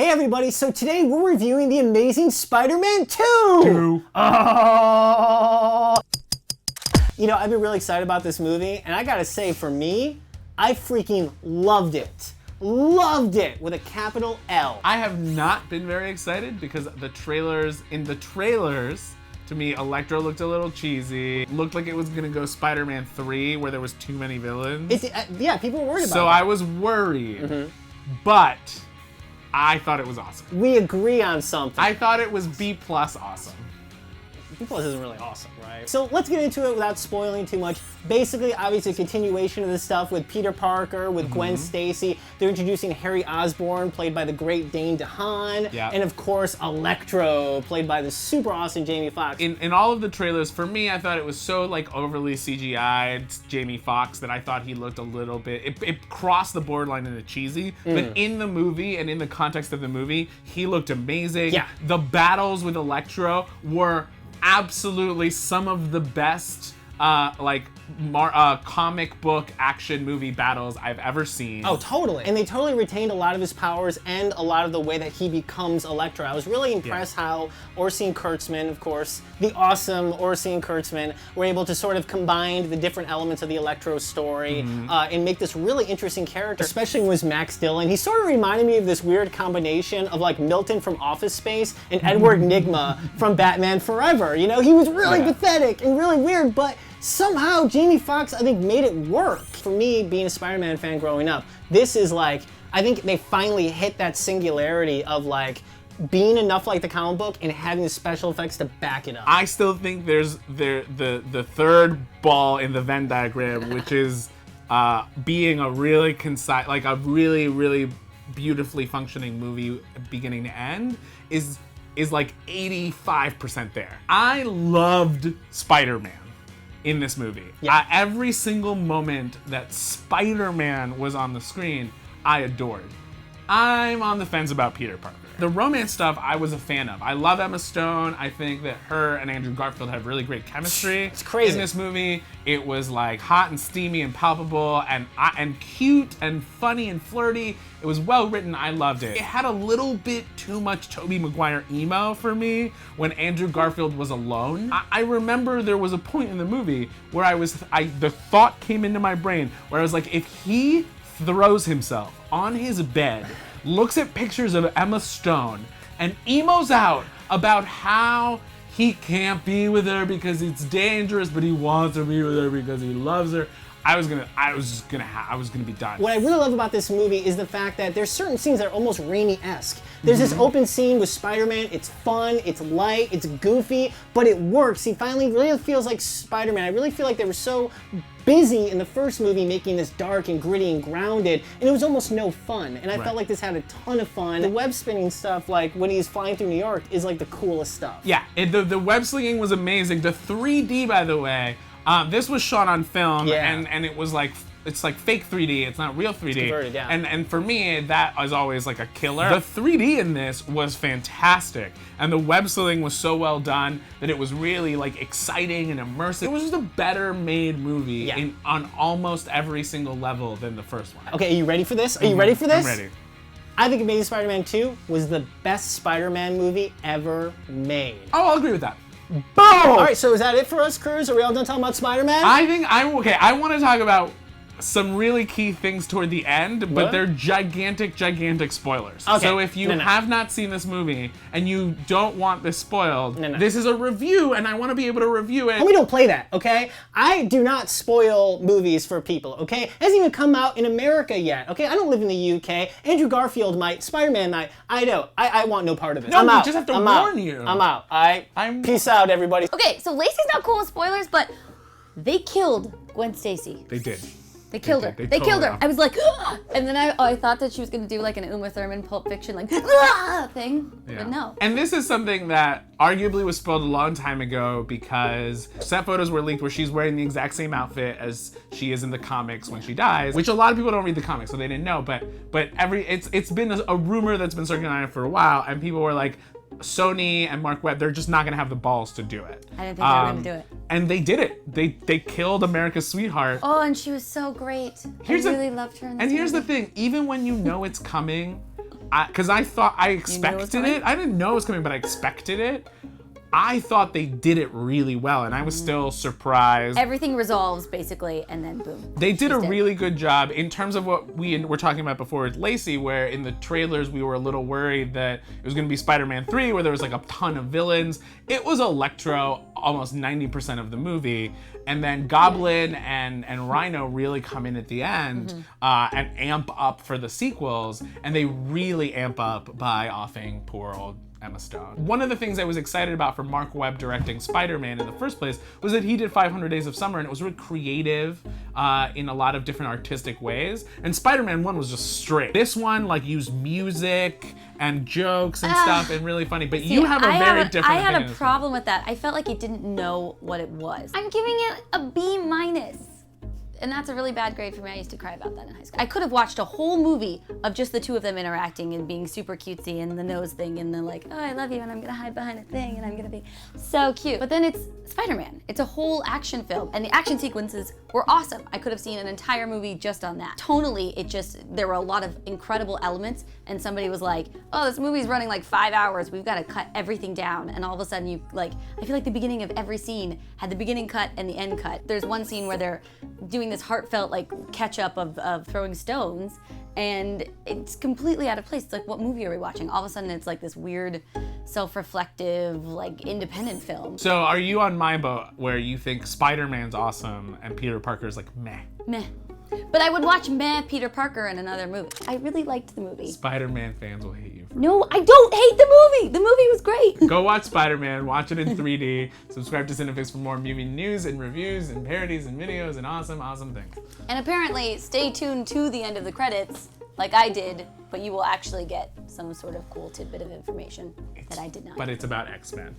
Hey everybody, so today we're reviewing The Amazing Spider-Man 2! Oh! You know, I've been really excited about this movie, and I gotta say, for me, I freaking loved it. Loved it, with a capital L. I have not been very excited because in the trailers, to me, Electro looked a little cheesy. Looked like it was gonna go Spider-Man 3, where there was too many villains. Yeah, people were worried about it. So I was worried, but I thought it was awesome. We agree on something. I thought it was B+ awesome. B+ isn't really awesome, right? So let's get into it without spoiling too much. Basically, obviously, a continuation of this stuff with Peter Parker, with Gwen Stacy. They're introducing Harry Osborn, played by the great Dane DeHaan. Yeah. And of course, Electro, played by the super awesome Jamie Foxx. In all of the trailers, for me, I thought it was so like overly CGI'd Jamie Foxx that I thought he looked a little bit, it crossed the borderline into cheesy, but in the movie and in the context of the movie, he looked amazing. Yeah. The battles with Electro were absolutely some of the best comic book action movie battles I've ever seen. Oh, totally. And they totally retained a lot of his powers and a lot of the way that he becomes Electro. I was really impressed how Orson Kurtzman, of course, the awesome Orson Kurtzman, were able to sort of combine the different elements of the Electro story and make this really interesting character, especially when it was Max Dillon. He sort of reminded me of this weird combination of like Milton from Office Space and Edward Nygma from Batman Forever. You know, he was really pathetic and really weird, but somehow Jamie Foxx, I think, made it work. For me, being a Spider-Man fan growing up, this is like, I think they finally hit that singularity of like being enough like the comic book and having the special effects to back it up. I still think there's the third ball in the Venn diagram, which is being a really concise, like a really, really beautifully functioning movie beginning to end is like 85% there. I loved Spider-Man in this movie. Yeah. Every single moment that Spider-Man was on the screen, I adored. I'm on the fence about Peter Parker. The romance stuff I was a fan of. I love Emma Stone. I think that her and Andrew Garfield have really great chemistry. It's crazy. In this movie. It was like hot and steamy and palpable and cute and funny and flirty. It was well written. I loved it. It had a little bit too much Tobey Maguire emo for me when Andrew Garfield was alone. I remember there was a point in the movie where the thought came into my brain where I was like, if he throws himself on his bed, looks at pictures of Emma Stone, and emos out about how he can't be with her because it's dangerous, but he wants to be with her because he loves her, I was gonna be done. What I really love about this movie is the fact that there's certain scenes that are almost Raimi-esque. There's this open scene with Spider-Man. It's fun, it's light, it's goofy, but it works. He finally really feels like Spider-Man. I really feel like they were so busy in the first movie making this dark and gritty and grounded, and it was almost no fun. And I felt like this had a ton of fun. The web spinning stuff, like when he's flying through New York, is like the coolest stuff. Yeah, the web slinging was amazing. The 3D, by the way, this was shot on film, and it was like, it's like fake 3D, it's not real 3D. It's converted, yeah. And for me, that was always like a killer. The 3D in this was fantastic, and the web slinging was so well done that it was really like exciting and immersive. It was just a better made movie on almost every single level than the first one. Okay, are you ready for this? Are you ready for this? I'm ready. I think Amazing Spider-Man 2 was the best Spider-Man movie ever made. Oh, I'll agree with that. Boom! All right, so is that it for us, Cruz? Are we all done talking about Spider-Man? I want to talk about some really key things toward the end, but they're gigantic spoilers. Okay. So if you have not seen this movie and you don't want this spoiled, this is a review and I want to be able to review it. And we don't play that, okay? I do not spoil movies for people, okay? It hasn't even come out in America yet, okay? I don't live in the UK. Andrew Garfield might, Spider-Man might. I know. I want no part of it. No, I'm we out. just have to I'm warn out. you. I'm out. Peace out, everybody. Okay, so Lacey's not cool with spoilers, but they killed Gwen Stacy. They did. They killed her. They killed her. I was like, and then I thought that she was gonna do like an Uma Thurman Pulp Fiction like thing, but no. And this is something that arguably was spoiled a long time ago because set photos were leaked where she's wearing the exact same outfit as she is in the comics when she dies, which a lot of people don't read the comics, so they didn't know. But it's been a rumor that's been circulating for a while, and people were like, Sony and Mark Webb, they're just not gonna have the balls to do it. I didn't think they were gonna do it. And they did it. They killed America's sweetheart. Oh, and she was so great. I really loved her in this And here's the movie. thing, even when you know it's coming, because I thought I expected it. I didn't know it was coming, but I expected it. I thought they did it really well, and I was still surprised. Everything resolves, basically, and then boom. They did a really good job in terms of what we were talking about before with Lacey, where in the trailers we were a little worried that it was going to be Spider-Man 3, where there was like a ton of villains. It was Electro almost 90% of the movie, and then Goblin and Rhino really come in at the end and amp up for the sequels, and they really amp up by offing poor old Emma Stone. One of the things I was excited about for Mark Webb directing Spider-Man in the first place was that he did 500 Days of Summer, and it was really creative in a lot of different artistic ways. And Spider-Man 1 was just straight. This one like used music and jokes and stuff and really funny, but you have a very different I had opinion a problem with that. I felt like it didn't know what it was. I'm giving it a B-. And that's a really bad grade for me. I used to cry about that in high school. I could have watched a whole movie of just the two of them interacting and being super cutesy and the nose thing and the like, oh, I love you and I'm gonna hide behind a thing and I'm gonna be so cute. But then it's Spider-Man. It's a whole action film and the action sequences were awesome. I could have seen an entire movie just on that. Tonally, there were a lot of incredible elements and somebody was like, oh, this movie's running like 5 hours. We've gotta cut everything down. And all of a sudden I feel like the beginning of every scene had the beginning cut and the end cut. There's one scene where they're doing this heartfelt like catch up of throwing stones and it's completely out of place. It's like, what movie are we watching? All of a sudden it's like this weird self-reflective like independent film. So are you on my boat where you think Spider-Man's awesome and Peter Parker's like meh? Meh. But I would watch meh Peter Parker in another movie. I really liked the movie. Spider-Man fans will hate you. No, I don't hate the movie. The movie was great. Go watch Spider-Man, watch it in 3D. Subscribe to CineFix for more movie news and reviews and parodies and videos and awesome things. And apparently stay tuned to the end of the credits like I did, but you will actually get some sort of cool tidbit of information that I did not. But it's about X-Men.